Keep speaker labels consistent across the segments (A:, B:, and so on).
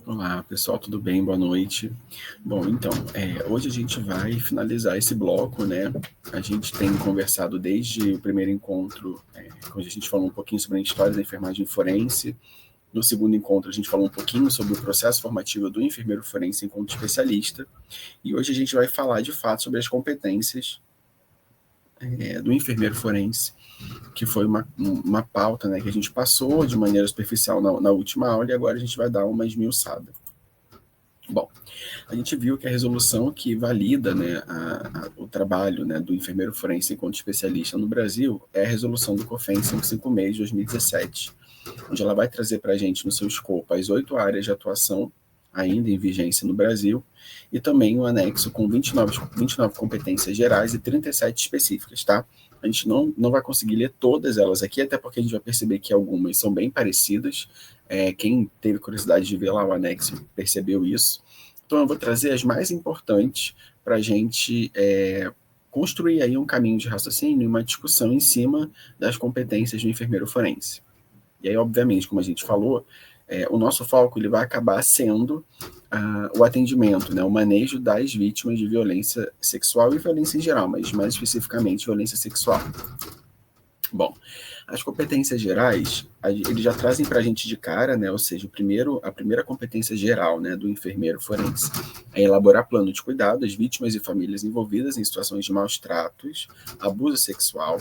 A: Olá, pessoal, tudo bem? Boa noite. Bom, então, hoje a gente vai finalizar esse bloco, né? A gente tem conversado desde o primeiro encontro, onde a gente falou um pouquinho sobre a história da enfermagem forense. No segundo encontro, a gente falou um pouquinho sobre o processo formativo do enfermeiro forense enquanto especialista. E hoje a gente vai falar, de fato, sobre as competências do enfermeiro forense, que foi uma pauta, né, que a gente passou de maneira superficial na última aula, e agora a gente vai dar uma esmiuçada. Bom, a gente viu que a resolução que valida, né, o trabalho, né, do enfermeiro forense enquanto especialista no Brasil é a resolução do COFEN 556 de 2017, onde ela vai trazer para a gente no seu escopo as 8 áreas de atuação ainda em vigência no Brasil e também um anexo com 29 competências gerais e 37 específicas, tá? A gente não vai conseguir ler todas elas aqui, até porque a gente vai perceber que algumas são bem parecidas. Quem teve curiosidade de ver lá o anexo percebeu isso. Então eu vou trazer as mais importantes para a gente construir aí um caminho de raciocínio e uma discussão em cima das competências do enfermeiro forense. E aí, obviamente, como a gente falou, o nosso foco ele vai acabar sendo o atendimento, né, o manejo das vítimas de violência sexual e violência em geral, mas mais especificamente violência sexual. Bom, as competências gerais, eles já trazem para a gente de cara, né, ou seja, a primeira competência geral, né, do enfermeiro forense é elaborar plano de cuidado às vítimas e famílias envolvidas em situações de maus tratos, abuso sexual,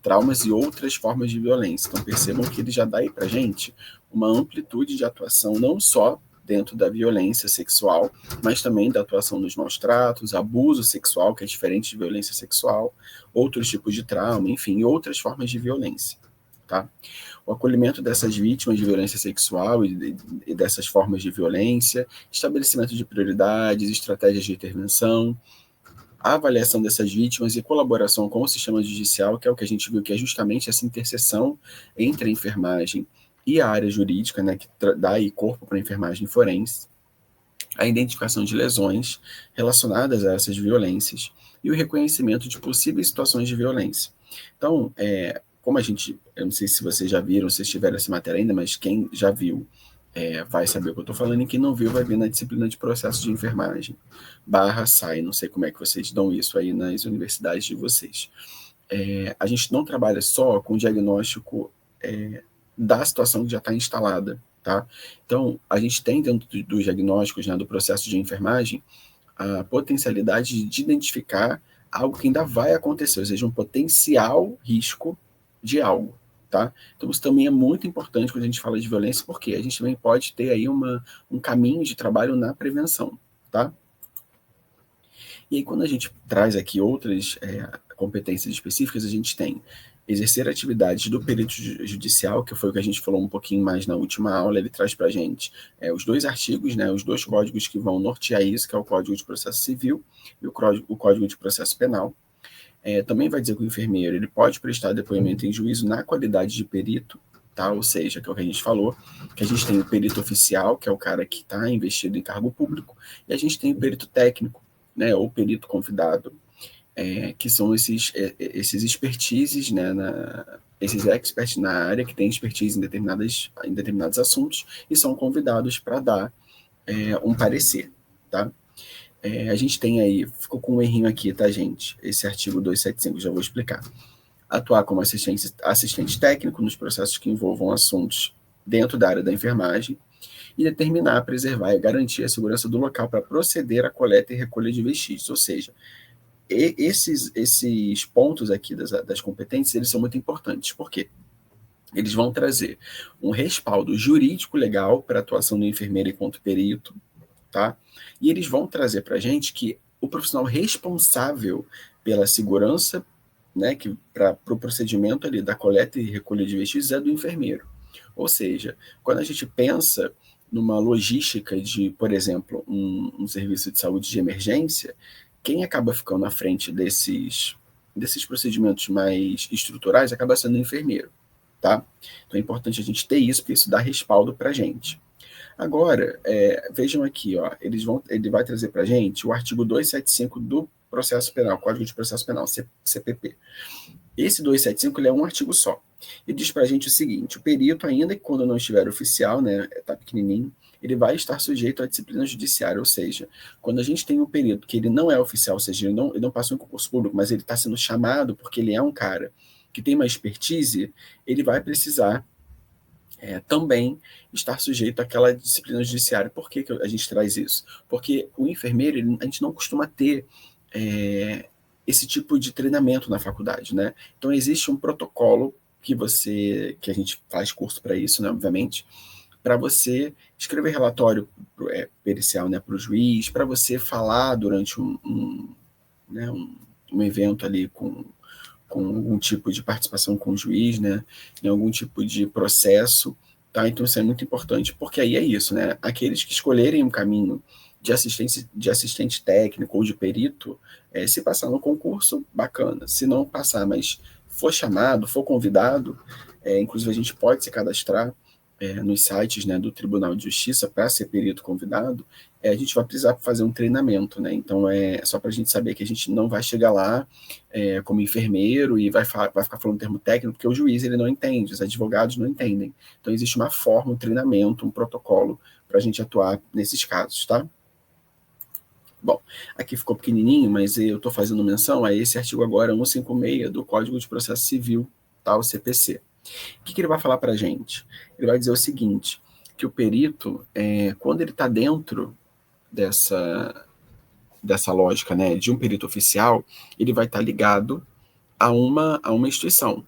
A: traumas e outras formas de violência. Então percebam que ele já dá aí para a gente uma amplitude de atuação, não só dentro da violência sexual, mas também da atuação nos maus tratos, abuso sexual, que é diferente de violência sexual, outros tipos de trauma, enfim, outras formas de violência. Tá? O acolhimento dessas vítimas de violência sexual e dessas formas de violência, estabelecimento de prioridades, estratégias de intervenção, a avaliação dessas vítimas e colaboração com o sistema judicial, que é o que a gente viu que é justamente essa interseção entre a enfermagem e a área jurídica, né, que dá aí corpo para a enfermagem forense, a identificação de lesões relacionadas a essas violências e o reconhecimento de possíveis situações de violência. Então, como eu não sei se vocês já viram, se tiveram essa matéria ainda, mas quem já viu vai saber o que eu estou falando, e quem não viu vai ver na disciplina de processo de enfermagem, SAI, não sei como é que vocês dão isso aí nas universidades de vocês. A gente não trabalha só com o diagnóstico da situação que já está instalada, tá? Então, a gente tem dentro dos diagnósticos, né, do processo de enfermagem, a potencialidade de identificar algo que ainda vai acontecer, ou seja, um potencial risco de algo, tá? Então, isso também é muito importante quando a gente fala de violência, porque a gente também pode ter aí um caminho de trabalho na prevenção, tá? E aí, quando a gente traz aqui outras competências específicas, a gente tem exercer atividades do perito judicial, que foi o que a gente falou um pouquinho mais na última aula. Ele traz para a gente os 2 artigos, né, os 2 códigos que vão nortear isso, que é o Código de Processo Civil e o Código de Processo Penal. Também vai dizer que o enfermeiro ele pode prestar depoimento em juízo na qualidade de perito, tá? Ou seja, que é o que a gente falou, que a gente tem o perito oficial, que é o cara que está investido em cargo público, e a gente tem o perito técnico, né, ou perito convidado, que são esses expertises, né, esses experts na área que têm expertise em determinados assuntos e são convidados para dar um parecer, tá? A gente tem aí, ficou com um errinho aqui, tá, gente? Esse artigo 275, já vou explicar. Atuar como assistente técnico nos processos que envolvam assuntos dentro da área da enfermagem e determinar, preservar e garantir a segurança do local para proceder à coleta e recolha de vestígios, ou seja, esses pontos aqui das competências, eles são muito importantes. Por quê? Eles vão trazer um respaldo jurídico legal para a atuação do enfermeiro enquanto perito, tá? E eles vão trazer para a gente que o profissional responsável pela segurança, né, que para o procedimento ali da coleta e recolha de vestígios é do enfermeiro. Ou seja, quando a gente pensa numa logística de, por exemplo, um serviço de saúde de emergência, quem acaba ficando à frente desses procedimentos mais estruturais acaba sendo o enfermeiro, tá? Então é importante a gente ter isso, porque isso dá respaldo para a gente. Agora, vejam aqui, ó, ele vai trazer para a gente o artigo 275 do Processo Penal, Código de Processo Penal, CPP. Esse 275 ele é um artigo só. Ele diz para a gente o seguinte: o perito, ainda que quando não estiver oficial, né, está pequenininho, ele vai estar sujeito à disciplina judiciária, ou seja, quando a gente tem um perito que ele não é oficial, ou seja, ele não passou em concurso público, mas ele está sendo chamado porque ele é um cara que tem uma expertise, ele vai precisar também estar sujeito àquela disciplina judiciária. Por que a gente traz isso? Porque o enfermeiro, a gente não costuma ter esse tipo de treinamento na faculdade, né? Então existe um protocolo que a gente faz curso para isso, né, obviamente, para você escrever relatório pericial, né, para o juiz, para você falar durante né, um evento ali com algum tipo de participação com o juiz, né, em algum tipo de processo, tá? Então isso é muito importante, porque aí é isso, né? Aqueles que escolherem um caminho de assistente técnico ou de perito, se passar no concurso, bacana. Se não passar, mas for chamado, for convidado, inclusive a gente pode se cadastrar nos sites, né, do Tribunal de Justiça para ser perito convidado, a gente vai precisar fazer um treinamento, né? Então é só para a gente saber que a gente não vai chegar lá como enfermeiro e vai ficar falando termo técnico, porque o juiz ele não entende, os advogados não entendem. Então existe uma forma, um treinamento, um protocolo para a gente atuar nesses casos, tá? Bom, aqui ficou pequenininho, mas eu estou fazendo menção a esse artigo agora 156 do Código de Processo Civil, tá? O CPC. O que ele vai falar para a gente? Ele vai dizer o seguinte, que o perito, quando ele está dentro dessa lógica, né, de um perito oficial, ele vai estar ligado a uma instituição,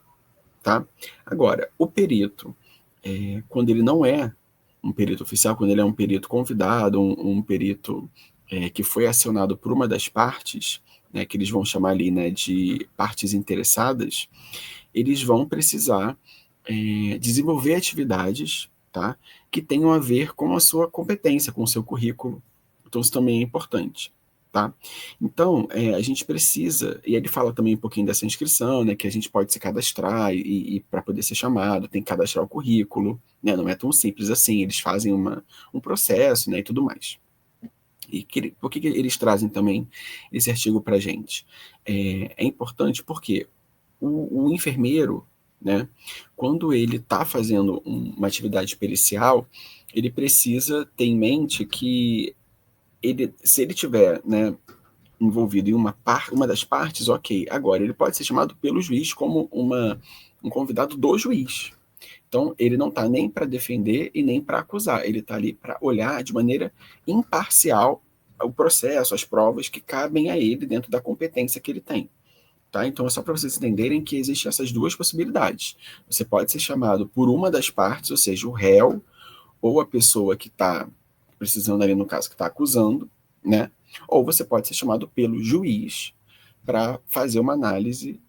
A: tá? Agora, o perito, quando ele não é um perito oficial, quando ele é um perito convidado, um perito que foi acionado por uma das partes, né, que eles vão chamar ali, né, de partes interessadas, eles vão precisar desenvolver atividades, tá, que tenham a ver com a sua competência, com o seu currículo. Então, isso também é importante. Tá? Então, a gente precisa, e ele fala também um pouquinho dessa inscrição, né, que a gente pode se cadastrar e para poder ser chamado, tem que cadastrar o currículo, né, não é tão simples assim, eles fazem um processo, né, e tudo mais. E por que eles trazem também esse artigo para a gente? É importante porque o enfermeiro, né, quando ele está fazendo uma atividade pericial, ele precisa ter em mente que se ele tiver, né, envolvido em uma das partes, ok. Agora, ele pode ser chamado pelo juiz como um convidado do juiz. Então, ele não está nem para defender e nem para acusar. Ele está ali para olhar de maneira imparcial o processo, as provas que cabem a ele dentro da competência que ele tem. Tá? Então, é só para vocês entenderem que existem essas duas possibilidades. Você pode ser chamado por uma das partes, ou seja, o réu, ou a pessoa que está precisando ali, no caso, que está acusando, né? Ou você pode ser chamado pelo juiz para fazer uma análise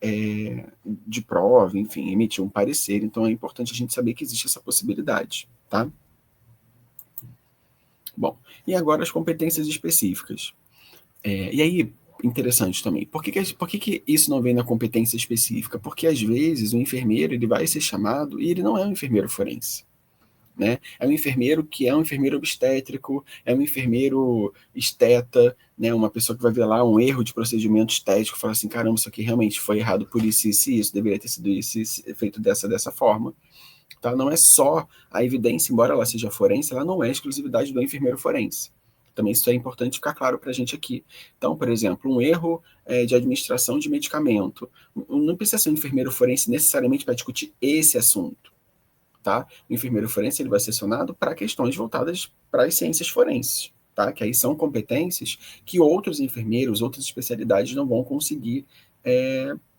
A: de prova, enfim, emitir um parecer. Então, é importante a gente saber que existe essa possibilidade, tá? Bom, e agora as competências específicas. E aí, interessante também, por que isso não vem na competência específica? Porque, às vezes, o enfermeiro ele vai ser chamado e ele não é um enfermeiro forense. Né? É um enfermeiro que é um enfermeiro obstétrico, é um enfermeiro esteta, né? Uma pessoa que vai ver lá um erro de procedimento estético e fala assim, caramba, isso aqui realmente foi errado por isso, isso, deveria ter sido isso, feito dessa forma. Tá? Não é só a evidência, embora ela seja forense, ela não é exclusividade do enfermeiro forense. Também isso é importante ficar claro para a gente aqui. Então, por exemplo, um erro de administração de medicamento. Não precisa ser um enfermeiro forense necessariamente para discutir esse assunto. Tá? O enfermeiro forense ele vai ser acionado para questões voltadas para as ciências forenses, tá? Que aí são competências que outros enfermeiros, outras especialidades não vão conseguir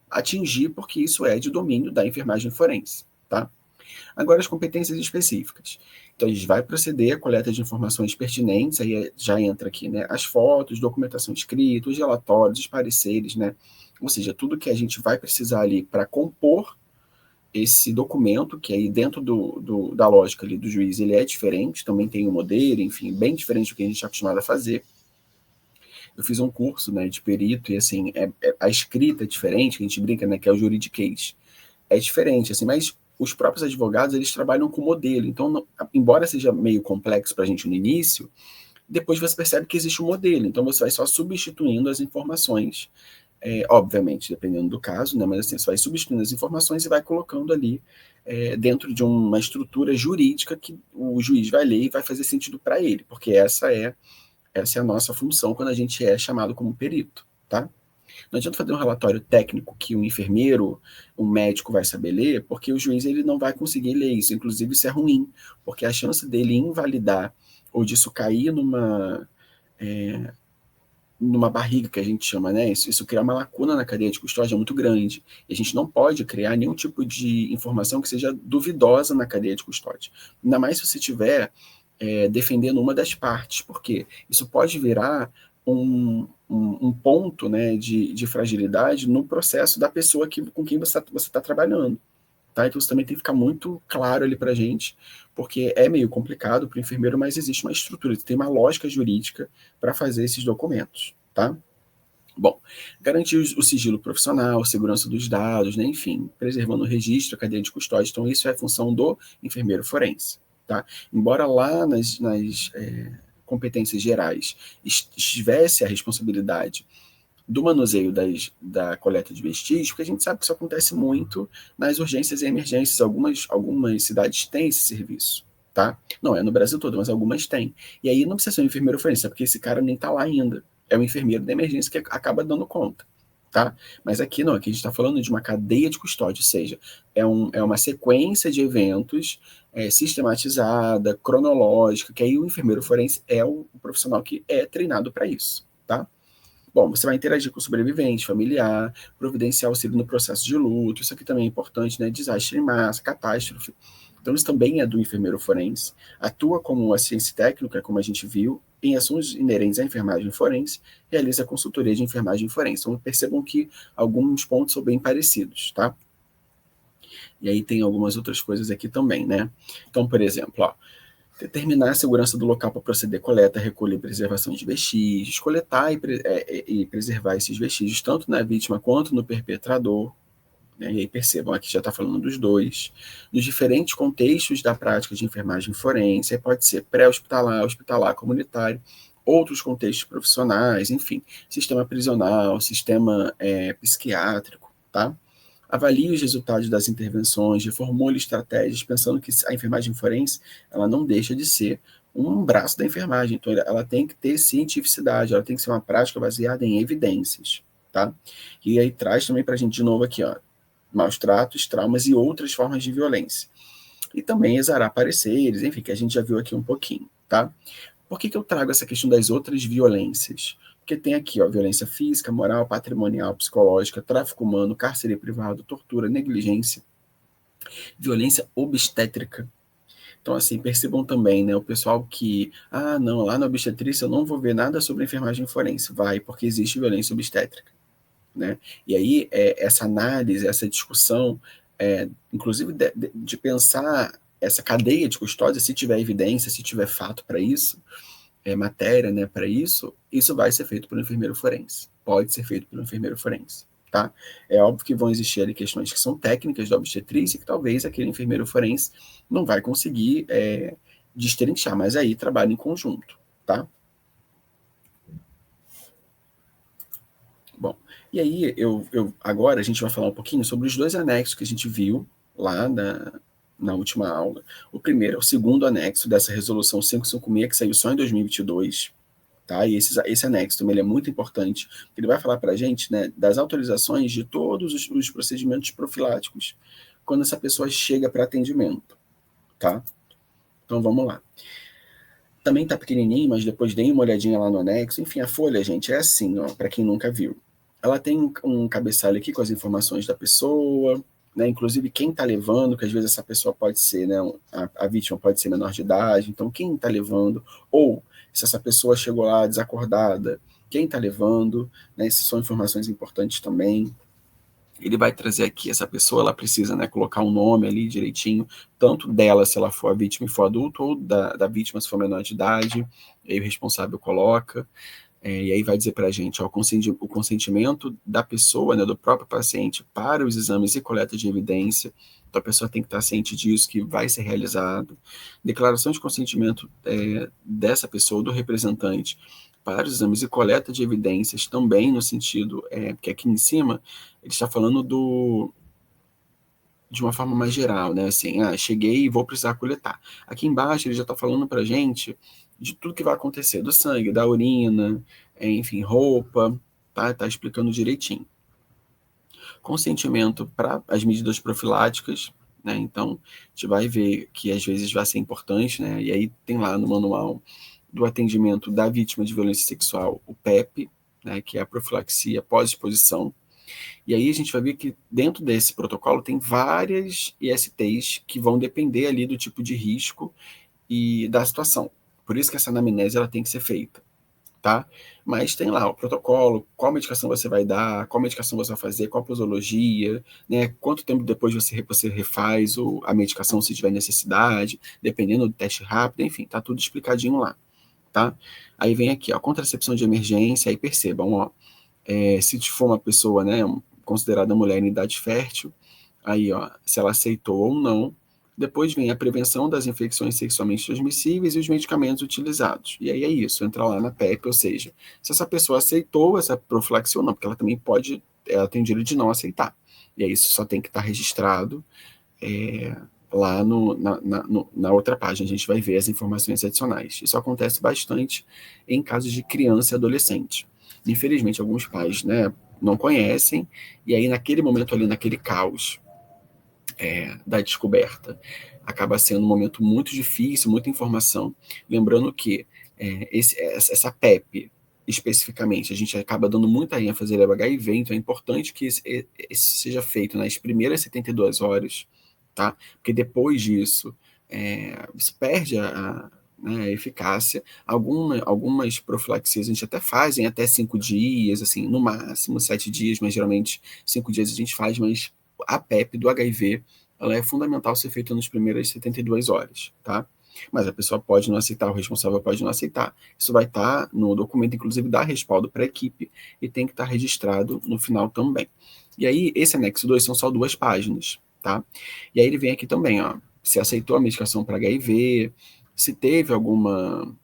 A: atingir, porque isso é de domínio da enfermagem forense. Tá? Agora, as competências específicas. Então, a gente vai proceder à coleta de informações pertinentes, aí já entra aqui, né, as fotos, documentação escrita, os relatórios, os pareceres, né? Ou seja, tudo que a gente vai precisar ali para compor esse documento, que aí dentro da lógica ali do juiz, ele é diferente, também tem um modelo, enfim, bem diferente do que a gente está acostumado a fazer. Eu fiz um curso, né, de perito, e assim, a escrita é diferente, que a gente brinca, né, que é o juridiquês. É diferente, assim, mas os próprios advogados, eles trabalham com modelo, então, embora seja meio complexo para a gente no início, depois você percebe que existe um modelo, então você vai só substituindo as informações obviamente, dependendo do caso, né? Mas assim, você vai substituindo as informações e vai colocando ali dentro de uma estrutura jurídica que o juiz vai ler e vai fazer sentido para ele, porque essa é a nossa função quando a gente é chamado como perito, tá? Não adianta fazer um relatório técnico que um enfermeiro, um médico vai saber ler, porque o juiz ele não vai conseguir ler isso. Inclusive, isso é ruim, porque a chance dele invalidar ou disso cair numa barriga, que a gente chama, né? Isso cria uma lacuna na cadeia de custódia muito grande. E a gente não pode criar nenhum tipo de informação que seja duvidosa na cadeia de custódia. Ainda mais se você estiver defendendo uma das partes, porque isso pode virar um ponto, né, de fragilidade no processo da pessoa com quem você está trabalhando. Tá? Então isso também tem que ficar muito claro ali para a gente, porque é meio complicado para o enfermeiro, mas existe uma estrutura, tem uma lógica jurídica para fazer esses documentos. Tá? Bom, garantir o sigilo profissional, segurança dos dados, né, enfim, preservando o registro, a cadeia de custódia. Então isso é função do enfermeiro forense. Tá? Embora lá nas competências gerais estivesse a responsabilidade do manuseio da coleta de vestígios, porque a gente sabe que isso acontece muito nas urgências e emergências. Algumas cidades têm esse serviço, tá? Não é no Brasil todo, mas algumas têm. E aí não precisa ser um enfermeiro forense, porque esse cara nem está lá ainda. É o enfermeiro da emergência que acaba dando conta, tá? Mas aqui não, aqui a gente está falando de uma cadeia de custódia, ou seja, é uma sequência de eventos sistematizada, cronológica, que aí o enfermeiro forense é o profissional que é treinado para isso, tá? Bom, você vai interagir com o sobrevivente, familiar, providenciar auxílio no processo de luto, isso aqui também é importante, né? Desastre em massa, catástrofe. Então, isso também é do enfermeiro forense. Atua como assistência técnica, como a gente viu, em assuntos inerentes à enfermagem forense, realiza consultoria de enfermagem forense. Então, percebam que alguns pontos são bem parecidos, tá? E aí tem algumas outras coisas aqui também, né? Então, por exemplo, ó, determinar a segurança do local para proceder coleta, recolher e preservação de vestígios, coletar e preservar esses vestígios, tanto na vítima quanto no perpetrador. Né? E aí percebam, aqui já está falando dos dois. Nos diferentes contextos da prática de enfermagem forense, pode ser pré-hospitalar, hospitalar, comunitário, outros contextos profissionais, enfim, sistema prisional, sistema psiquiátrico, tá? Avalie os resultados das intervenções, reformule estratégias, pensando que a enfermagem forense ela não deixa de ser um braço da enfermagem. Então, ela tem que ter cientificidade, ela tem que ser uma prática baseada em evidências. Tá? E aí traz também para a gente de novo aqui, ó, maus tratos, traumas e outras formas de violência. E também exarar pareceres, enfim, que a gente já viu aqui um pouquinho. Tá? Por que eu trago essa questão das outras violências? Porque tem aqui, ó, violência física, moral, patrimonial, psicológica, tráfico humano, cárcere privado, tortura, negligência, violência obstétrica. Então, assim, percebam também, né, o pessoal que, não, lá na obstetrícia eu não vou ver nada sobre enfermagem forense. Vai, porque existe violência obstétrica, né? E aí, essa análise, essa discussão, inclusive de pensar essa cadeia de custódia, se tiver evidência, se tiver fato para isso, matéria, né, para isso, isso vai ser feito pelo enfermeiro forense. Pode ser feito pelo enfermeiro forense, tá? É óbvio que vão existir ali questões que são técnicas da obstetrícia, que talvez aquele enfermeiro forense não vai conseguir destrinchar, mas aí trabalha em conjunto, tá? Bom, e aí agora a gente vai falar um pouquinho sobre os dois anexos que a gente viu lá na última aula. O primeiro é o segundo anexo dessa resolução 556, que saiu só em 2022, tá? E esse anexo também ele é muito importante, porque ele vai falar para a gente, né, das autorizações de todos os procedimentos profiláticos, quando essa pessoa chega para atendimento, tá? Então vamos lá. Também tá pequenininho, mas depois deem uma olhadinha lá no anexo. Enfim, a folha, gente, é assim, ó, para quem nunca viu. Ela tem um cabeçalho aqui com as informações da pessoa, né, inclusive quem está levando, que às vezes essa pessoa pode ser, né, a vítima pode ser menor de idade, então quem está levando, ou se essa pessoa chegou lá desacordada, quem está levando, né, essas são informações importantes também. Ele vai trazer aqui, essa pessoa, ela precisa, né, colocar um nome ali direitinho, tanto dela, se ela for a vítima e for adulto, ou da vítima, se for menor de idade, aí o responsável coloca. E aí vai dizer para a gente, ó, o consentimento da pessoa, né, do próprio paciente, para os exames e coleta de evidência. Então a pessoa tem que estar ciente disso, que vai ser realizado. Declaração de consentimento dessa pessoa, do representante, para os exames e coleta de evidências, também no sentido, que aqui em cima ele está falando de uma forma mais geral, né? Assim, cheguei e vou precisar coletar. Aqui embaixo ele já está falando para a gente de tudo que vai acontecer, do sangue, da urina, enfim, roupa, tá? Tá explicando direitinho. Consentimento para as medidas profiláticas, né? Então, a gente vai ver que às vezes vai ser importante, né? E aí tem lá no manual do atendimento da vítima de violência sexual, o PEP, né? Que é a profilaxia pós-exposição. E aí a gente vai ver que dentro desse protocolo tem várias ISTs que vão depender ali do tipo de risco e da situação. Por isso que essa anamnese ela tem que ser feita, tá? Mas tem lá o protocolo, qual medicação você vai dar, qual medicação você vai fazer, qual posologia, né? Quanto tempo depois você refaz a medicação se tiver necessidade, dependendo do teste rápido, enfim, tá tudo explicadinho lá, tá? Aí vem aqui, ó, contracepção de emergência, aí percebam, ó, se for uma pessoa, né, considerada mulher em idade fértil, aí, ó, se ela aceitou ou não. Depois vem a prevenção das infecções sexualmente transmissíveis e os medicamentos utilizados. E aí é isso, entra lá na PEP, ou seja, se essa pessoa aceitou essa profilaxia ou não, porque ela tem o direito de não aceitar. E aí isso só tem que estar registrado lá na outra página, a gente vai ver as informações adicionais. Isso acontece bastante em casos de criança e adolescente. Infelizmente, alguns pais, né, não conhecem, e aí naquele momento ali, naquele caos da descoberta, acaba sendo um momento muito difícil, muita informação. Lembrando que essa PEP, especificamente, a gente acaba dando muita ênfase ao HIV, então é importante que isso seja feito nas primeiras 72 horas, tá? Porque depois disso, você perde né, a eficácia. Algumas profilaxias a gente até faz em até 5 dias, assim, no máximo 7 dias, mas geralmente 5 dias a gente faz, mas a PEP do HIV, ela é fundamental ser feita nas primeiras 72 horas, tá? Mas a pessoa pode não aceitar, o responsável pode não aceitar. Isso vai estar no documento, inclusive, dá respaldo para a equipe e tem que estar registrado no final também. E aí, esse anexo 2 são só 2 páginas, tá? E aí ele vem aqui também, ó, se aceitou a medicação para HIV, se teve alguma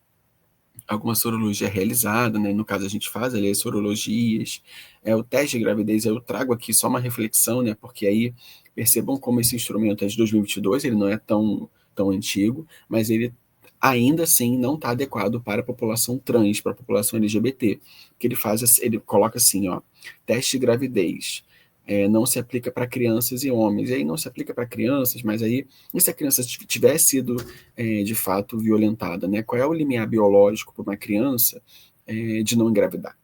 A: sorologia realizada, né? No caso a gente faz ali as sorologias, o teste de gravidez, eu trago aqui só uma reflexão, né? Porque aí percebam como esse instrumento é de 2022, ele não é tão antigo, mas ele ainda assim não está adequado para a população trans, para a população LGBT, que ele coloca assim, ó, teste de gravidez, não se aplica para crianças e homens, e aí não se aplica para crianças, mas aí, e se a criança tiver sido de fato violentada, né? Qual é o limiar biológico para uma criança de não engravidar?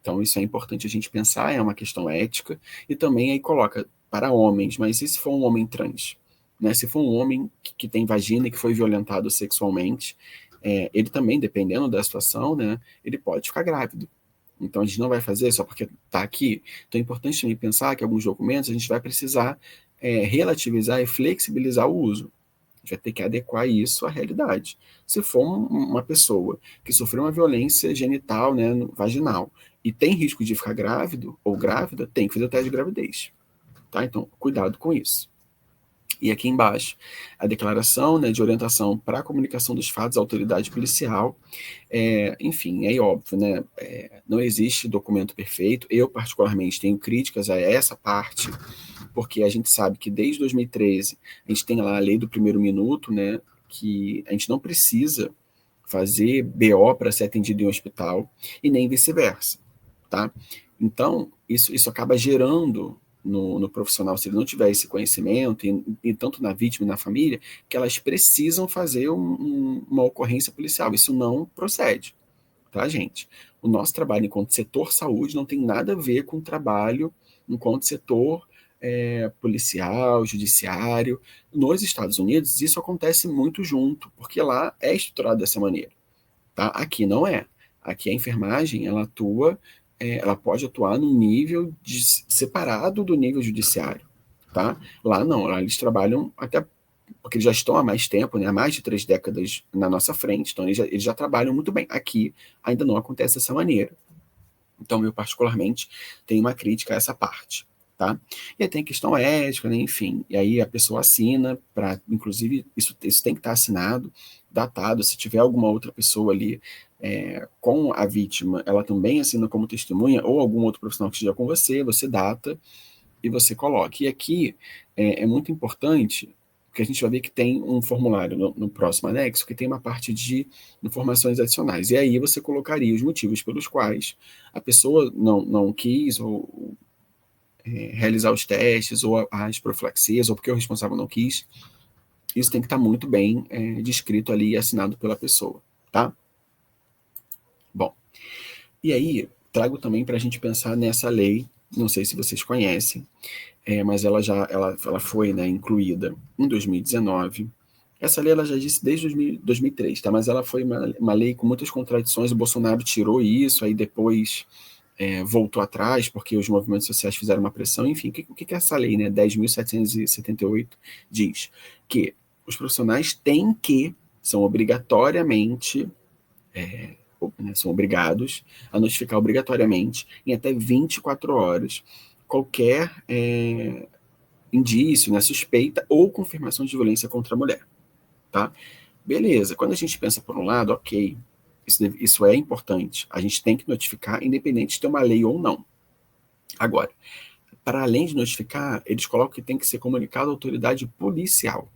A: Então isso é importante a gente pensar, é uma questão ética, e também aí coloca para homens, mas e se for um homem trans? Né? Se for um homem que tem vagina e que foi violentado sexualmente, ele também, dependendo da situação, né, ele pode ficar grávido. Então a gente não vai fazer só porque está aqui. Então é importante também pensar que alguns documentos a gente vai precisar relativizar e flexibilizar o uso. A gente vai ter que adequar isso à realidade. Se for uma pessoa que sofreu uma violência genital, né, vaginal, e tem risco de ficar grávido ou grávida, tem que fazer o teste de gravidez. Tá? Então, cuidado com isso. E aqui embaixo, a declaração, né, de orientação para a comunicação dos fatos à autoridade policial. Enfim, é óbvio, né, não existe documento perfeito. Eu, particularmente, tenho críticas a essa parte, porque a gente sabe que desde 2013 a gente tem lá a lei do primeiro minuto, né, que a gente não precisa fazer BO para ser atendido em um hospital, e nem vice-versa, tá? Então, isso acaba gerando no profissional, se ele não tiver esse conhecimento, e tanto na vítima e na família, que elas precisam fazer uma ocorrência policial. Isso não procede, tá, gente? O nosso trabalho enquanto setor saúde não tem nada a ver com o trabalho enquanto setor policial, judiciário. Nos Estados Unidos, isso acontece muito junto, porque lá é estruturado dessa maneira. Tá? Aqui não é. Aqui a enfermagem, ela pode atuar num nível separado do nível judiciário. Tá? Lá não, lá eles trabalham até porque eles já estão há mais tempo, né, há mais de 3 décadas na nossa frente, então eles já trabalham muito bem. Aqui ainda não acontece dessa maneira. Então, eu particularmente tenho uma crítica a essa parte, tá? E aí tem questão ética, né, enfim, e aí a pessoa assina, inclusive, isso tem que estar assinado, datado, se tiver alguma outra pessoa ali com a vítima, ela também assina como testemunha, ou algum outro profissional que esteja com você, você data, e você coloca. E aqui é muito importante, porque a gente vai ver que tem um formulário no próximo anexo, que tem uma parte de informações adicionais. E aí você colocaria os motivos pelos quais a pessoa não quis ou realizar os testes, ou as profilaxias, ou porque o responsável não quis. Isso tem que estar muito bem descrito ali e assinado pela pessoa, tá? Bom, e aí trago também para a gente pensar nessa lei, não sei se vocês conhecem, mas ela foi, né, incluída em 2019. Essa lei ela já disse desde 2003, tá? Mas ela foi uma lei com muitas contradições. O Bolsonaro tirou isso, aí depois voltou atrás, porque os movimentos sociais fizeram uma pressão. Enfim, o que é essa lei, né? 10.778 diz que os profissionais são obrigatoriamente, são obrigados a notificar obrigatoriamente, em até 24 horas, qualquer indício, né, suspeita ou confirmação de violência contra a mulher, tá? Beleza, quando a gente pensa por um lado, ok, isso é importante, a gente tem que notificar, independente de ter uma lei ou não. Agora, para além de notificar, eles colocam que tem que ser comunicado à autoridade policial.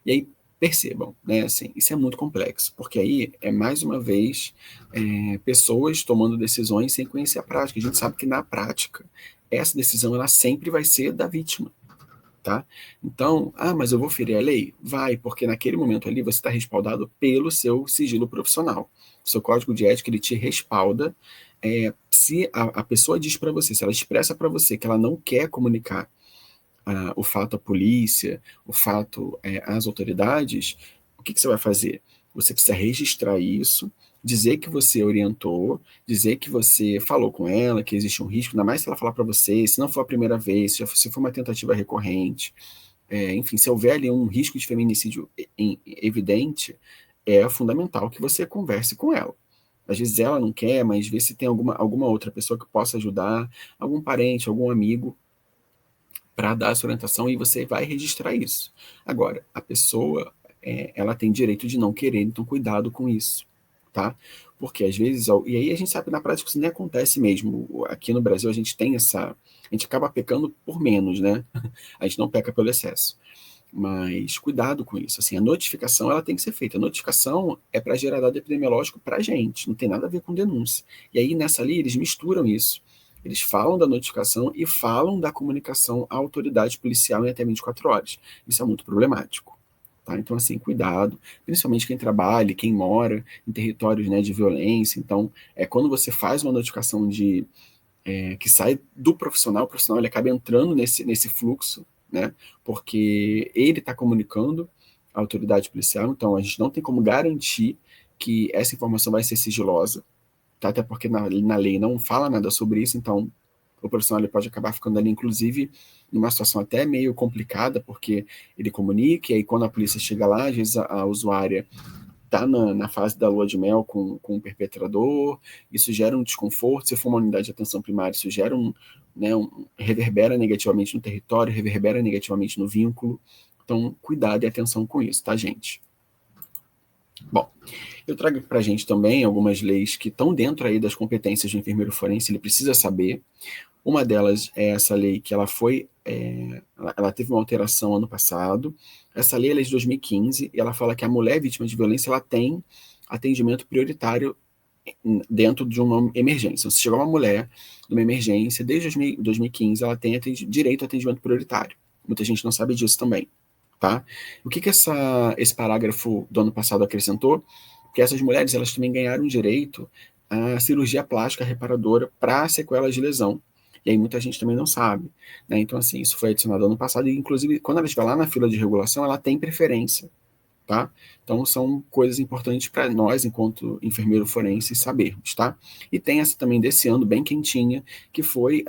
A: E aí, percebam, né, assim, isso é muito complexo, porque aí é mais uma vez pessoas tomando decisões sem conhecer a prática. A gente sabe que na prática, essa decisão ela sempre vai ser da vítima. Tá? Então, mas eu vou ferir a lei? Vai, porque naquele momento ali você está respaldado pelo seu sigilo profissional. O seu código de ética ele te respalda. Se a pessoa diz para você, se ela expressa para você que ela não quer comunicar o fato à polícia, o fato às autoridades, o que você vai fazer? Você precisa registrar isso, dizer que você orientou, dizer que você falou com ela, que existe um risco, ainda mais se ela falar para você, se não for a primeira vez, se for uma tentativa recorrente, enfim, se houver ali um risco de feminicídio evidente, é fundamental que você converse com ela. Às vezes ela não quer, mas vê se tem alguma outra pessoa que possa ajudar, algum parente, algum amigo, para dar essa orientação e você vai registrar isso. Agora, a pessoa, ela tem direito de não querer, então cuidado com isso, tá? Porque às vezes, e aí a gente sabe que na prática isso nem acontece mesmo. Aqui no Brasil a gente tem a gente acaba pecando por menos, né? A gente não peca pelo excesso. Mas cuidado com isso. Assim, a notificação ela tem que ser feita. A notificação é para gerar dado epidemiológico para a gente, não tem nada a ver com denúncia. E aí nessa ali eles misturam isso. Eles falam da notificação e falam da comunicação à autoridade policial em até 24 horas. Isso é muito problemático. Tá? Então, assim, cuidado, principalmente quem trabalha, quem mora em territórios, né, de violência. Então, quando você faz uma notificação que sai do profissional, o profissional ele acaba entrando nesse fluxo, né, porque ele está comunicando à autoridade policial, então a gente não tem como garantir que essa informação vai ser sigilosa, tá? Até porque na lei não fala nada sobre isso, então o profissional ele pode acabar ficando ali, inclusive, numa situação até meio complicada, porque ele comunica, e aí quando a polícia chega lá, às vezes a usuária está na fase da lua de mel com o perpetrador, isso gera um desconforto. Se for uma unidade de atenção primária, isso gera reverbera negativamente no território, reverbera negativamente no vínculo. Então, cuidado e atenção com isso, tá, gente? Bom, eu trago para a gente também algumas leis que estão dentro aí das competências do enfermeiro forense, ele precisa saber. Uma delas é essa lei que ela teve uma alteração ano passado. Essa lei é de 2015 e ela fala que a mulher vítima de violência ela tem atendimento prioritário dentro de uma emergência. Então, se chegar uma mulher numa emergência, desde 2015 ela tem direito a atendimento prioritário. Muita gente não sabe disso também. Tá? O que esse parágrafo do ano passado acrescentou? Que essas mulheres elas também ganharam direito à cirurgia plástica reparadora para sequelas de lesão. E aí muita gente também não sabe. Né? Então, assim, isso foi adicionado ano passado, e inclusive, quando ela estiver lá na fila de regulação, ela tem preferência. Tá? Então, são coisas importantes para nós, enquanto enfermeiro forense, sabermos. Tá? E tem essa também desse ano, bem quentinha, que foi,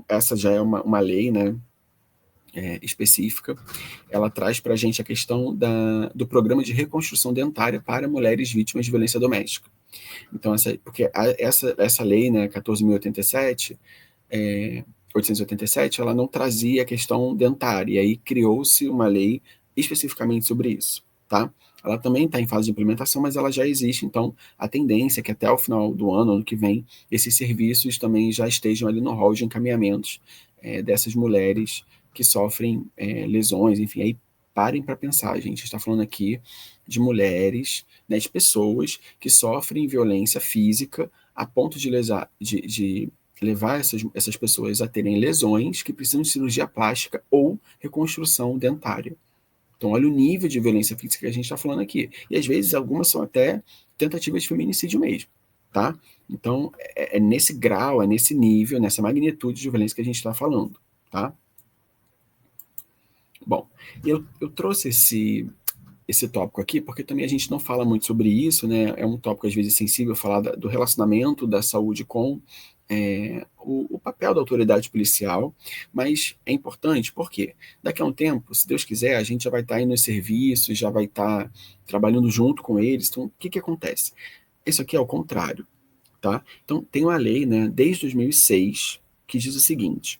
A: essa já é uma lei, né? específica, ela traz para a gente a questão do programa de reconstrução dentária para mulheres vítimas de violência doméstica. Então, porque essa lei, né, 14.087, 887, ela não trazia a questão dentária, e aí criou-se uma lei especificamente sobre isso, tá? Ela também está em fase de implementação, mas ela já existe, então a tendência é que até o final do ano que vem, esses serviços também já estejam ali no rol de encaminhamentos dessas mulheres que sofrem lesões, enfim, aí parem para pensar, a gente está falando aqui de mulheres, né, de pessoas que sofrem violência física a ponto de levar essas pessoas a terem lesões que precisam de cirurgia plástica ou reconstrução dentária. Então, olha o nível de violência física que a gente está falando aqui. E às vezes algumas são até tentativas de feminicídio mesmo, tá? Então, é nesse grau, é nesse nível, nessa magnitude de violência que a gente está falando, tá? Bom, eu trouxe esse tópico aqui, porque também a gente não fala muito sobre isso, né? É um tópico às vezes sensível falar do relacionamento da saúde com o papel da autoridade policial, mas é importante porque daqui a um tempo, se Deus quiser, a gente já vai estar indo nos serviços, já vai estar trabalhando junto com eles. Então, o que acontece? Isso aqui é o contrário, tá? Então, tem uma lei, né, desde 2006, que diz o seguinte: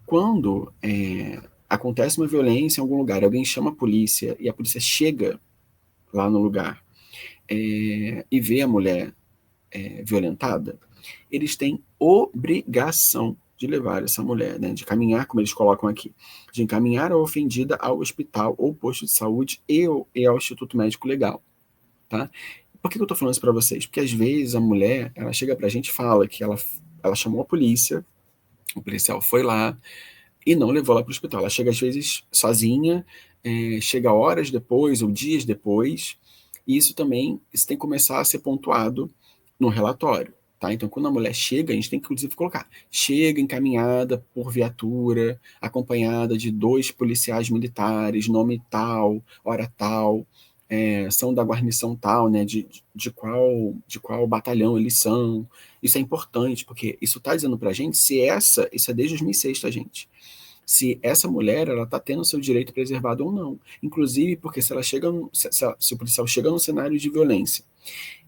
A: quando acontece uma violência em algum lugar, alguém chama a polícia e a polícia chega lá no lugar e vê a mulher violentada, eles têm obrigação de levar essa mulher, né, de caminhar, como eles colocam aqui, de encaminhar a ofendida ao hospital ou posto de saúde e ao Instituto Médico Legal, tá? Por que eu estou falando isso para vocês? Porque às vezes a mulher, ela chega para a gente e fala que ela chamou a polícia, o policial foi lá, e não levou ela para o hospital. Ela chega às vezes sozinha, chega horas depois ou dias depois, e isso tem que começar a ser pontuado no relatório. Tá? Então, quando a mulher chega, a gente tem que, inclusive, colocar: chega encaminhada por viatura, acompanhada de 2 policiais militares, nome tal, hora tal, são da guarnição tal, né, de qual batalhão eles são. Isso é importante, porque isso está dizendo para a gente isso é desde 2006, tá, gente? Se essa mulher ela está tendo seu direito preservado ou não. Inclusive, porque se ela chega, se o policial chega no cenário de violência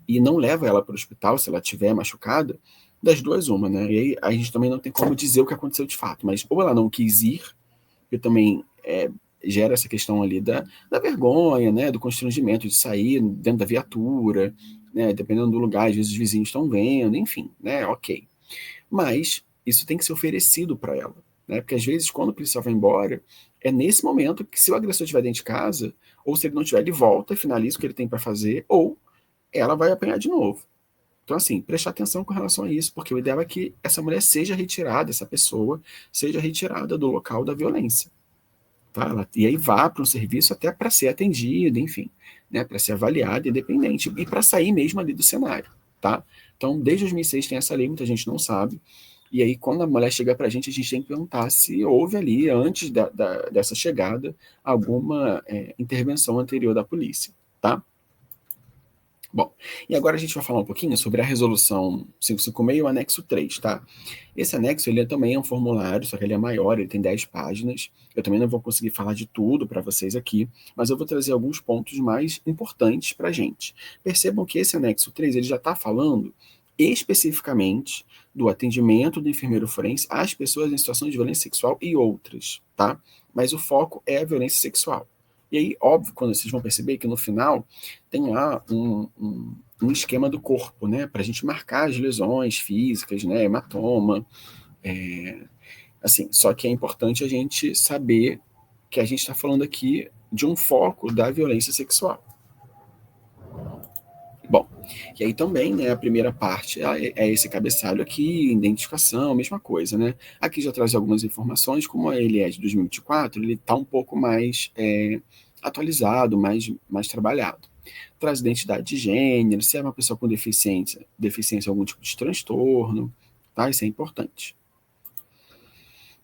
A: e não leva ela para o hospital, se ela estiver machucada, das duas uma, né? E aí a gente também não tem como dizer o que aconteceu de fato, mas ou ela não quis ir, que também gera essa questão ali da vergonha, né? Do constrangimento de sair dentro da viatura, né? Dependendo do lugar, às vezes os vizinhos estão vendo, enfim, né? Ok. Mas isso tem que ser oferecido para ela, né? Porque às vezes, quando o policial vai embora, é nesse momento que, se o agressor estiver dentro de casa, ou se ele não estiver, ele volta, finaliza o que ele tem para fazer, ou ela vai apanhar de novo. Então, assim, prestar atenção com relação a isso, porque o ideal é que essa mulher seja retirada, essa pessoa seja retirada do local da violência. Tá? E aí vá para um serviço até para ser atendida, enfim, né? Para ser avaliada, independente, e para sair mesmo ali do cenário. Tá? Então, desde 2006 tem essa lei, muita gente não sabe. E aí, quando a mulher chega para a gente tem que perguntar se houve ali, antes dessa chegada, alguma intervenção anterior da polícia. Tá? Bom, e agora a gente vai falar um pouquinho sobre a resolução 556 e o anexo 3, tá? Esse anexo, ele também é um formulário, só que ele é maior, ele tem 10 páginas. Eu também não vou conseguir falar de tudo para vocês aqui, mas eu vou trazer alguns pontos mais importantes para a gente. Percebam que esse anexo 3, ele já está falando especificamente do atendimento do enfermeiro forense às pessoas em situação de violência sexual e outras, tá? Mas o foco é a violência sexual. E aí, óbvio, quando vocês vão perceber que no final tem lá um esquema do corpo, né, para a gente marcar as lesões físicas, né, hematoma, assim, só que é importante a gente saber que a gente está falando aqui de um foco da violência sexual. Bom, e aí também, né, a primeira parte é esse cabeçalho aqui, identificação, mesma coisa, né? Aqui já traz algumas informações, como ele é de 2024, ele está um pouco mais atualizado, mais trabalhado. Traz identidade de gênero, se é uma pessoa com deficiência algum tipo de transtorno, tá? Isso é importante.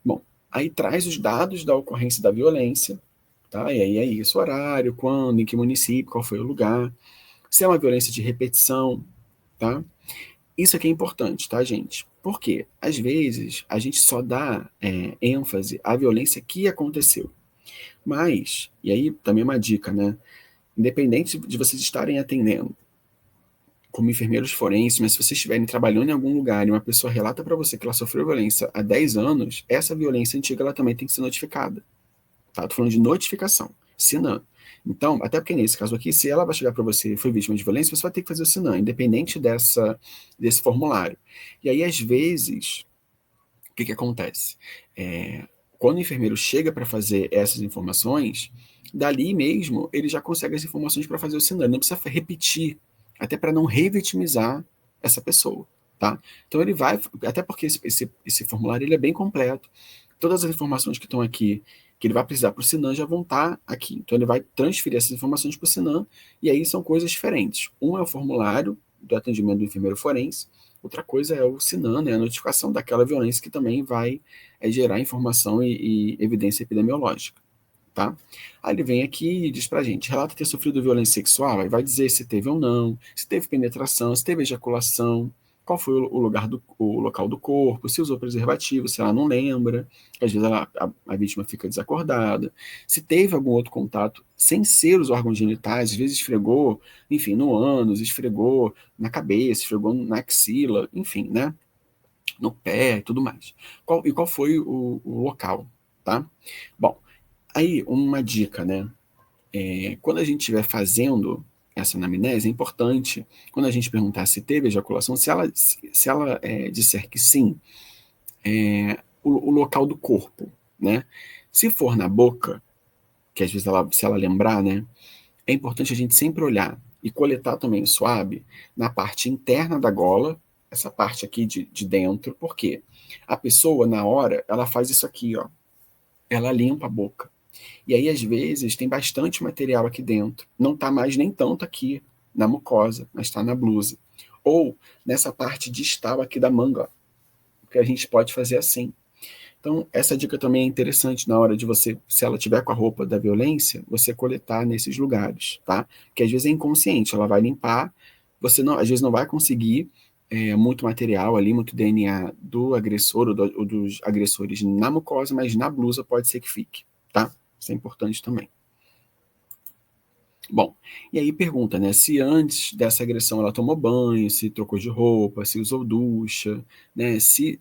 A: Bom, aí traz os dados da ocorrência da violência, tá? E aí é isso, horário, quando, em que município, qual foi o lugar, se é uma violência de repetição, tá? Isso aqui é importante, tá, gente? Porque, às vezes, a gente só dá ênfase à violência que aconteceu. Mas, e aí também uma dica, né? Independente de vocês estarem atendendo como enfermeiros forenses, mas se vocês estiverem trabalhando em algum lugar e uma pessoa relata para você que ela sofreu violência há 10 anos, essa violência antiga ela também tem que ser notificada. Tá? Tô falando de notificação, SINAM. Então, até porque nesse caso aqui, se ela vai chegar para você e foi vítima de violência, você vai ter que fazer o SINAM, independente desse formulário. E aí, às vezes, o que acontece? Quando o enfermeiro chega para fazer essas informações, dali mesmo ele já consegue as informações para fazer o SINAM. Ele não precisa repetir, até para não revitimizar essa pessoa. Tá? Então ele vai, até porque esse formulário ele é bem completo. Todas as informações que estão aqui, que ele vai precisar para o SINAM, já vão estar aqui. Então ele vai transferir essas informações para o SINAM, e aí são coisas diferentes. Um é o formulário do atendimento do enfermeiro forense, outra coisa é o SINAM, né, a notificação daquela violência que também vai gerar informação e evidência epidemiológica. Tá? Aí ele vem aqui e diz pra gente, relata ter sofrido violência sexual, aí vai dizer se teve ou não, se teve penetração, se teve ejaculação, qual foi o local do corpo, se usou preservativo, se ela não lembra, às vezes a vítima fica desacordada, se teve algum outro contato sem ser os órgãos genitais, às vezes esfregou, enfim, no ânus, esfregou na cabeça, esfregou na axila, enfim, né, no pé e tudo mais. Qual foi o local, tá? Bom, aí, uma dica, né? Quando a gente estiver fazendo essa anamnese, é importante, quando a gente perguntar se teve ejaculação, se ela disser que sim, o local do corpo, né? Se for na boca, que às vezes se ela lembrar, né? É importante a gente sempre olhar e coletar também o suave na parte interna da gola, essa parte aqui de dentro, porque a pessoa, na hora, ela faz isso aqui, ó. Ela limpa a boca. E aí, às vezes, tem bastante material aqui dentro. Não está mais nem tanto aqui na mucosa, mas está na blusa. Ou nessa parte distal aqui da manga, ó, que a gente pode fazer assim. Então, essa dica também é interessante na hora de você, se ela tiver com a roupa da violência, você coletar nesses lugares, tá? Porque às vezes é inconsciente, ela vai limpar, você não, às vezes não vai conseguir muito material ali, muito DNA do agressor ou dos agressores na mucosa, mas na blusa pode ser que fique, tá? Isso é importante também. Bom, e aí pergunta, né, se antes dessa agressão ela tomou banho, se trocou de roupa, se usou ducha, né, se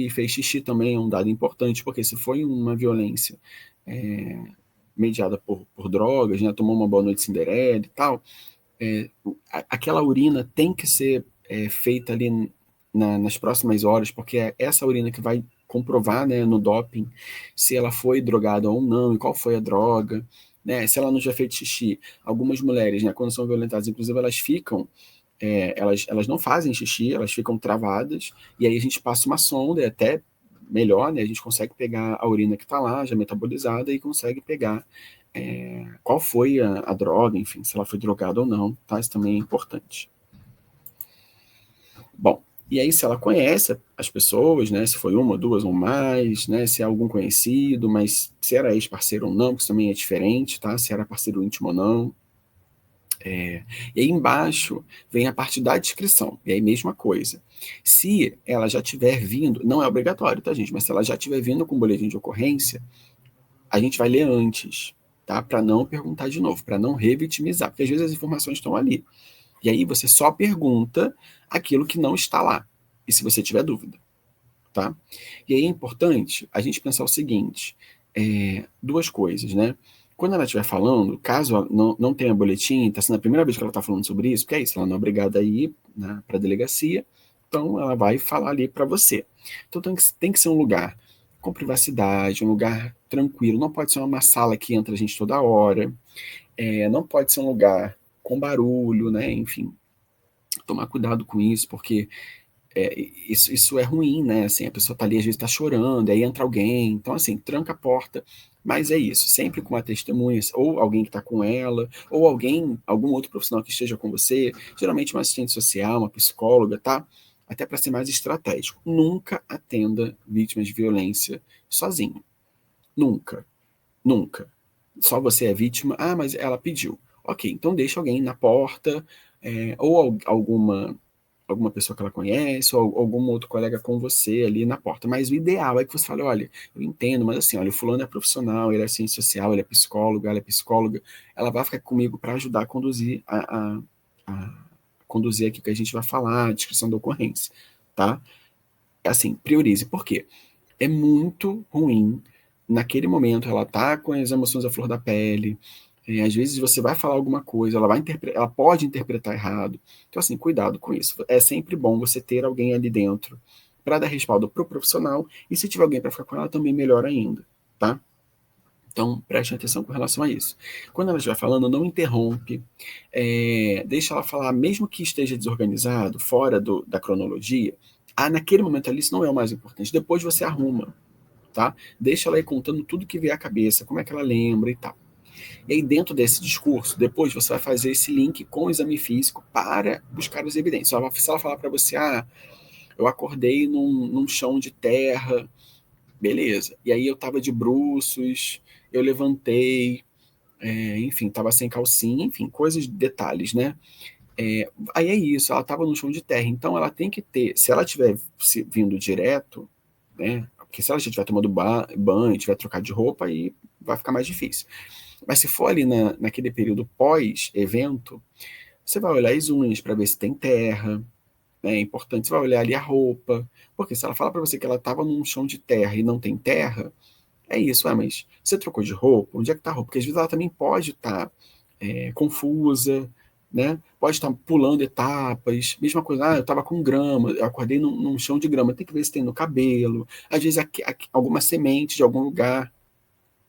A: fez xixi também é um dado importante, porque se foi uma violência é, mediada por drogas, né, tomou uma boa noite Cinderela e tal, aquela urina tem que ser feita ali nas próximas horas, porque é essa urina que vai comprovar, né, no doping se ela foi drogada ou não, e qual foi a droga, né, se ela não já fez xixi. Algumas mulheres, né, quando são violentadas, inclusive, elas ficam, elas não fazem xixi, elas ficam travadas, e aí a gente passa uma sonda, e até melhor, né, a gente consegue pegar a urina que está lá, já metabolizada, e consegue pegar qual foi a droga, enfim, se ela foi drogada ou não, tá? Isso também é importante. Bom, e aí se ela conhece as pessoas, né, se foi uma, duas ou mais, né, se é algum conhecido, mas se era ex-parceiro ou não, porque isso também é diferente, tá? Se era parceiro íntimo ou não. E aí embaixo vem a parte da descrição, e aí mesma coisa. Se ela já tiver vindo, não é obrigatório, tá, gente? Mas se ela já tiver vindo com boletim de ocorrência, a gente vai ler antes, tá? Para não perguntar de novo, para não revitimizar, porque às vezes as informações estão ali. E aí você só pergunta aquilo que não está lá. E se você tiver dúvida, tá? E aí é importante a gente pensar o seguinte: duas coisas, né? Quando ela estiver falando, caso ela não tenha boletim, está sendo a primeira vez que ela está falando sobre isso, porque é isso, ela não é obrigada a ir, né, para a delegacia, então ela vai falar ali para você. Então tem que ser um lugar com privacidade, um lugar tranquilo, não pode ser uma sala que entra a gente toda hora, não pode ser um lugar com barulho, né? Enfim, tomar cuidado com isso, porque isso é ruim, né? Assim, a pessoa tá ali, às vezes tá chorando, aí entra alguém, então assim, tranca a porta, mas é isso, sempre com uma testemunha, ou alguém que tá com ela, ou alguém, algum outro profissional que esteja com você, geralmente uma assistente social, uma psicóloga, tá? Até para ser mais estratégico. Nunca atenda vítimas de violência sozinho. Nunca. Nunca. Só você é vítima. Ah, mas ela pediu. Ok, então deixa alguém na porta, ou alguma pessoa que ela conhece, ou algum outro colega com você ali na porta. Mas o ideal é que você fale, olha, eu entendo, mas assim, olha, o fulano é profissional, ele é ciência social, ele é psicólogo, ela é psicóloga, ela vai ficar comigo para ajudar a conduzir a conduzir aqui o que a gente vai falar, a descrição da ocorrência, tá? Assim, priorize. Por quê? É muito ruim, naquele momento, ela tá com as emoções à flor da pele, às vezes você vai falar alguma coisa, ela pode interpretar errado. Então, assim, cuidado com isso. É sempre bom você ter alguém ali dentro para dar respaldo para o profissional, e se tiver alguém para ficar com ela, também melhor ainda, tá? Então, preste atenção com relação a isso. Quando ela estiver falando, não interrompe, deixa ela falar, mesmo que esteja desorganizado, fora da cronologia, naquele momento ali, isso não é o mais importante. Depois você arruma, tá? Deixa ela ir contando tudo que vier à cabeça, como é que ela lembra e tal. E aí, dentro desse discurso, depois você vai fazer esse link com o exame físico para buscar as evidências. Se ela falar para você, eu acordei num chão de terra, beleza. E aí eu estava de bruços, eu levantei, enfim, estava sem calcinha, enfim, coisas, detalhes, né? Aí é isso, ela estava no chão de terra, então ela tem que ter, se ela tiver vindo direto, né? Porque se ela já tiver tomando banho, tiver trocado de roupa, aí vai ficar mais difícil. Mas se for ali naquele período pós-evento, você vai olhar as unhas para ver se tem terra, né? É importante, você vai olhar ali a roupa, porque se ela fala para você que ela estava num chão de terra e não tem terra, é isso, mas você trocou de roupa? Onde é que está a roupa? Porque às vezes ela também pode estar confusa, né? Pode estar pulando etapas, mesma coisa, eu estava com grama, eu acordei num chão de grama, tem que ver se tem no cabelo, às vezes alguma semente de algum lugar,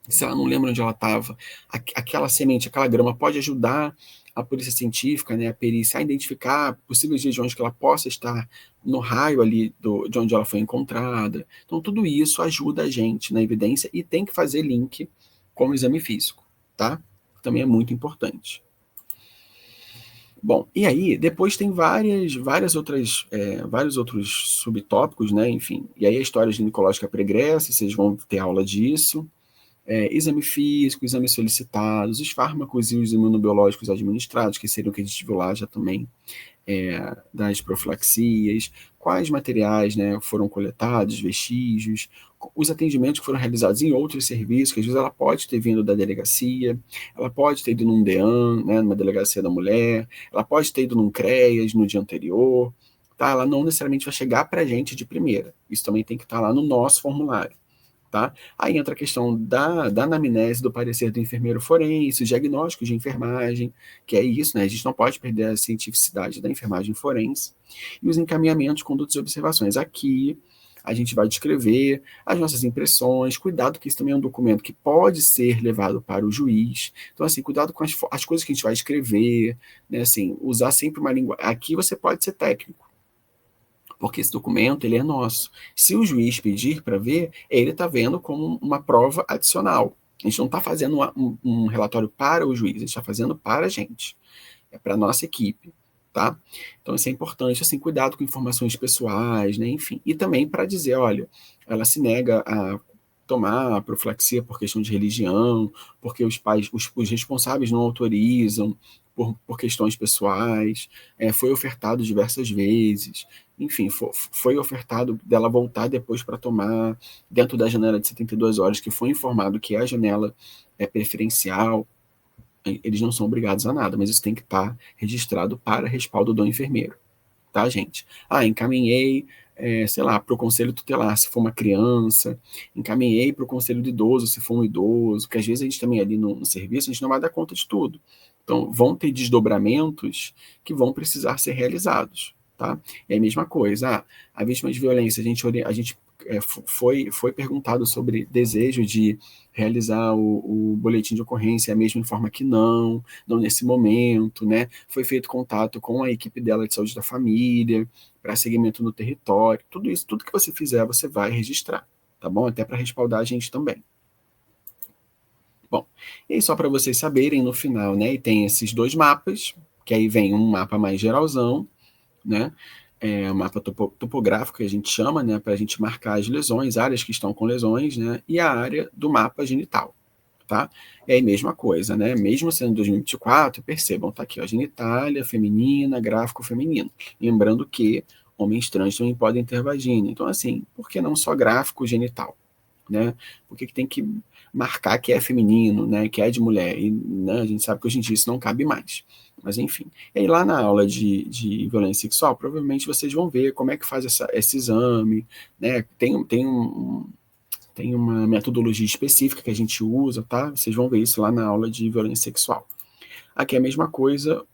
A: se ela não lembra onde ela estava, aquela semente, aquela grama pode ajudar a polícia científica, né, a perícia, a identificar possíveis regiões que ela possa estar no raio ali de onde ela foi encontrada. Então, tudo isso ajuda a gente na evidência e tem que fazer link com o exame físico, tá? Também é muito importante. Bom, e aí depois tem vários outros subtópicos, né? Enfim, e aí a história ginecológica pregressa, vocês vão ter aula disso. Exame físico, exames solicitados, os fármacos e os imunobiológicos administrados, que seriam o que a gente viu lá já também, das profilaxias, quais materiais, né, foram coletados, vestígios, os atendimentos que foram realizados em outros serviços, que às vezes ela pode ter vindo da delegacia, ela pode ter ido num DEAN, né, numa delegacia da mulher, ela pode ter ido num CREAS no dia anterior, tá? Ela não necessariamente vai chegar para a gente de primeira, isso também tem que estar lá no nosso formulário. Tá? Aí entra a questão da anamnese, do parecer do enfermeiro forense, o diagnóstico de enfermagem, que é isso, né? A gente não pode perder a cientificidade da enfermagem forense, e os encaminhamentos, condutas e observações. Aqui a gente vai descrever as nossas impressões, cuidado que isso também é um documento que pode ser levado para o juiz, então assim, cuidado com as coisas que a gente vai escrever, né? Assim, usar sempre uma língua, aqui você pode ser técnico, porque esse documento ele é nosso. Se o juiz pedir para ver, ele está vendo como uma prova adicional. A gente não está fazendo um relatório para o juiz, a gente está fazendo para a gente, é para a nossa equipe, tá? Então isso é importante, assim, cuidado com informações pessoais, né? Enfim, e também para dizer, olha, ela se nega a tomar a profilaxia por questão de religião, porque os pais, os responsáveis não autorizam, por questões pessoais, foi ofertado diversas vezes, enfim, foi ofertado dela voltar depois para tomar dentro da janela de 72 horas, que foi informado que a janela é preferencial, eles não são obrigados a nada, mas isso tem que estar registrado para respaldo do enfermeiro, tá, gente? Encaminhei, sei lá, para o conselho tutelar, se for uma criança, encaminhei para o conselho de idoso, se for um idoso, porque às vezes a gente também ali no serviço, a gente não vai dar conta de tudo. Então, vão ter desdobramentos que vão precisar ser realizados, tá? É a mesma coisa, a vítima de violência, a gente foi perguntado sobre desejo de realizar o boletim de ocorrência, a mesma informa que não nesse momento, né? Foi feito contato com a equipe dela de saúde da família, para seguimento no território, tudo isso, tudo que você fizer, você vai registrar, tá bom? Até para respaldar a gente também. Bom, e aí só para vocês saberem, no final, né, e tem esses dois mapas, que aí vem um mapa mais geralzão, né, um mapa topográfico que a gente chama, né, para a gente marcar as lesões, áreas que estão com lesões, né, e a área do mapa genital. tá? E aí, mesma coisa, né? Mesmo sendo 2024, percebam, tá aqui, ó, genitália feminina, gráfico feminino. Lembrando que homens trans também podem ter vagina. Então, assim, por que não só gráfico genital? Né? Por que tem que marcar que é feminino, né? Que é de mulher? E, né, a gente sabe que hoje em dia isso não cabe mais. Mas, enfim. E aí, lá na aula de violência sexual, provavelmente vocês vão ver como é que faz esse exame, né? Tem uma metodologia específica que a gente usa, tá? Vocês vão ver isso lá na aula de violência sexual. Aqui é a mesma coisa,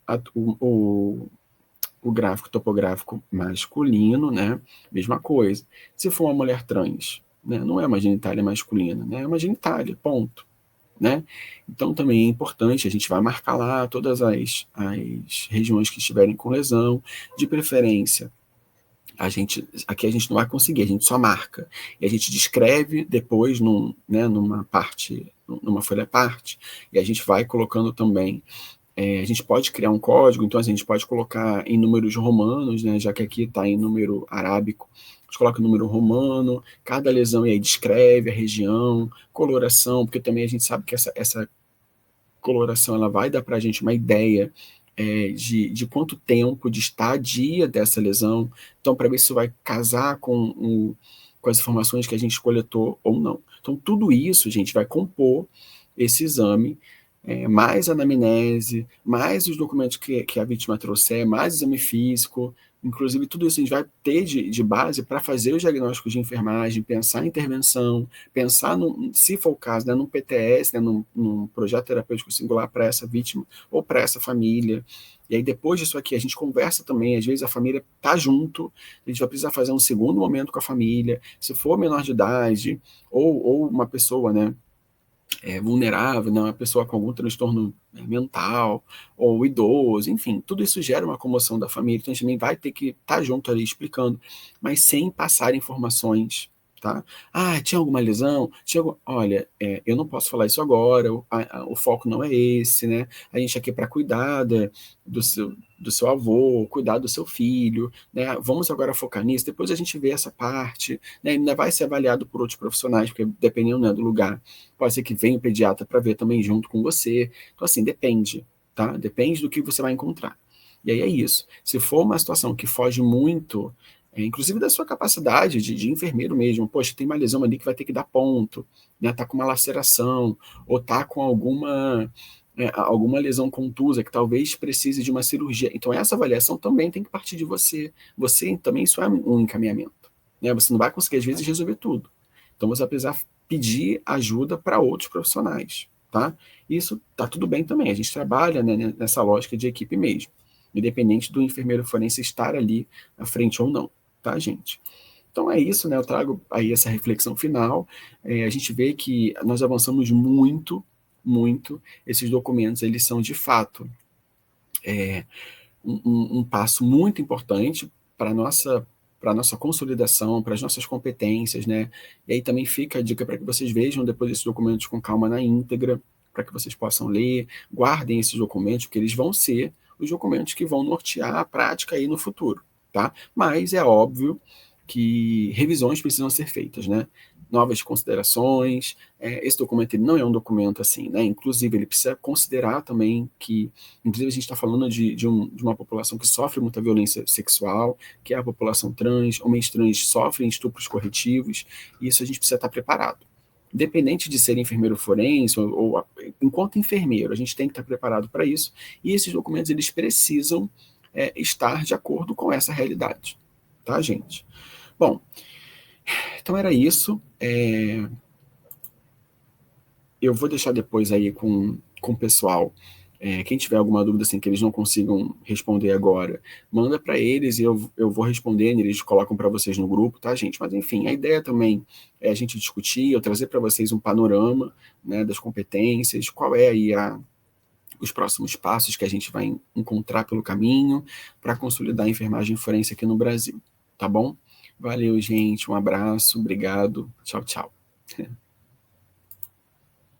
A: o gráfico topográfico masculino, né? Mesma coisa. Se for uma mulher trans, né? Não é uma genitália masculina, né? É uma genitália, ponto. Né? Então também é importante, a gente vai marcar lá todas as regiões que estiverem com lesão, de preferência aqui a gente não vai conseguir, a gente só marca. E a gente descreve depois numa parte, numa folha à parte, e a gente vai colocando também. A gente pode criar um código, então assim, a gente pode colocar em números romanos, né, já que aqui está em número arábico, a gente coloca o número romano, cada lesão e aí descreve a região, coloração, porque também a gente sabe que essa coloração ela vai dar para a gente uma ideia de quanto tempo de estadia dessa lesão, então para ver se isso vai casar com as informações que a gente coletou ou não. Então tudo isso, gente, vai compor esse exame, mais a anamnese, mais os documentos que a vítima trouxer, mais o exame físico, inclusive tudo isso a gente vai ter de base para fazer os diagnósticos de enfermagem, pensar em intervenção, pensar, se for o caso, né, num PTS, né, num projeto terapêutico singular para essa vítima ou para essa família. E aí depois disso aqui a gente conversa também, às vezes a família está junto, a gente vai precisar fazer um segundo momento com a família, se for menor de idade ou uma pessoa, né, vulnerável, né, uma pessoa com algum transtorno mental, ou idoso, enfim, tudo isso gera uma comoção da família, então a gente também vai ter que estar junto ali explicando, mas sem passar informações, tá? Ah, tinha alguma lesão? Olha, eu não posso falar isso agora, o foco não é esse, né? A gente é aqui para cuidar do seu avô, cuidar do seu filho, né? Vamos agora focar nisso, depois a gente vê essa parte, né? Ainda vai ser avaliado por outros profissionais, porque dependendo, né, do lugar, pode ser que venha o pediatra para ver também junto com você. Então, assim, depende, tá? Depende do que você vai encontrar. E aí é isso. Se for uma situação que foge muito, inclusive da sua capacidade de enfermeiro mesmo, poxa, tem uma lesão ali que vai ter que dar ponto, né? Tá com uma laceração, ou tá com alguma lesão contusa que talvez precise de uma cirurgia. Então, essa avaliação também tem que partir de você. Você também, isso é um encaminhamento. Né? Você não vai conseguir, às vezes, resolver tudo. Então, você vai precisar pedir ajuda para outros profissionais. Tá? Isso tá tudo bem também. A gente trabalha, né, nessa lógica de equipe mesmo, independente do enfermeiro forense estar ali à frente ou não. Tá, gente? Então é isso, né? Eu trago aí essa reflexão final. A gente vê que nós avançamos muito, muito. Esses documentos, eles são de fato um passo muito importante para a nossa consolidação, para as nossas competências, né? E aí também fica a dica para que vocês vejam depois esses documentos com calma na íntegra, para que vocês possam ler, guardem esses documentos, porque eles vão ser os documentos que vão nortear a prática aí no futuro, tá? Mas é óbvio que revisões precisam ser feitas, né? Novas considerações. Esse documento ele não é um documento assim, né? Inclusive, ele precisa considerar também que, inclusive, a gente está falando de uma população que sofre muita violência sexual, que é a população trans, homens trans sofrem estupros corretivos, e isso a gente precisa estar preparado. Independente de ser enfermeiro forense ou enquanto enfermeiro, a gente tem que estar preparado para isso, e esses documentos eles precisam estar de acordo com essa realidade, tá, gente? Bom, então era isso. Eu vou deixar depois aí com o pessoal. Quem tiver alguma dúvida assim, que eles não consigam responder agora, manda para eles e eu vou respondendo, eles colocam para vocês no grupo, tá, gente? Mas enfim, a ideia também é a gente discutir, eu trazer para vocês um panorama, né, das competências, qual é aí os próximos passos que a gente vai encontrar pelo caminho para consolidar a enfermagem forense aqui no Brasil, tá bom? Valeu, gente, um abraço, obrigado, tchau, tchau.